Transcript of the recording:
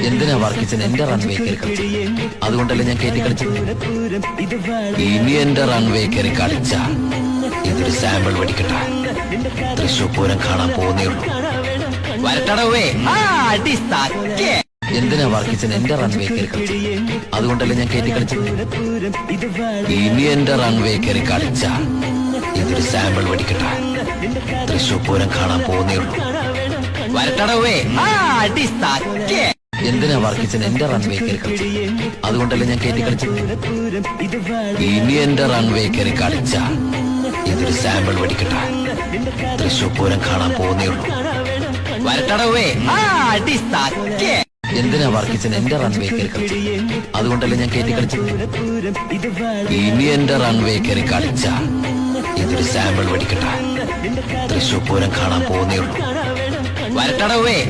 എന്തിനാ വർക്കിച്ചൻ എന്റെ റൺവേ കയറി കളിച്ചത്? അതുകൊണ്ടല്ലേ ഞാൻ കയറ്റി കളിച്ചത്. ഇനി എന്റെ റൺവേ കയറി കളിച്ച ഇതൊരു സാമ്പിൾ വെടിക്കട്ടെ. തൃശൂർ പൂരം കാണാൻ പോകുന്നേ ഉള്ളൂ. വരട്ടടവേ. എന്തിനാ വർക്കിച്ചൻ എന്റെ റൺവേ കയറി കളിച്ചത്? അതുകൊണ്ടല്ലേ ഞാൻ കയറ്റി കളിച്ചത്. ഇനി എന്റെ റൺവേ കയറി കളിച്ച ഇതൊരു സാമ്പിൾ വെടിക്കട്ടെ. തൃശൂർ പൂരം കാണാൻ പോകുന്നേ ഉള്ളൂ. വരട്ടടവേ. എന്തിനാ വർക്കിച്ചൻ എന്റെ റൺവേ കയറി കളിച്ചത്? അതുകൊണ്ടല്ലേ ഞാൻ കയറ്റി കളിച്ചത്. ഇനി എന്റെ റൺവേ കയറി കളിച്ച ഇതൊരു സാമ്പിൾ വെടിക്കട്ടെ. തൃശൂർ പൂരം കാണാൻ പോകുന്നേ ഉള്ളൂ. വരട്ടടവേ. എന്തിനാ വർക്കിച്ചൻ എന്റെ റൺവേ കയറി കളിച്ചത്? അതുകൊണ്ടല്ലേ ഞാൻ കയറ്റി കളിച്ചത്. ഇനി എന്റെ റൺവേ കയറി കളിച്ച ഇതൊരു സാമ്പിൾ വെടിക്കട്ടെ. തൃശൂർ പൂരം കാണാൻ പോകുന്നേ ഉള്ളൂ. വരട്ടടവേ.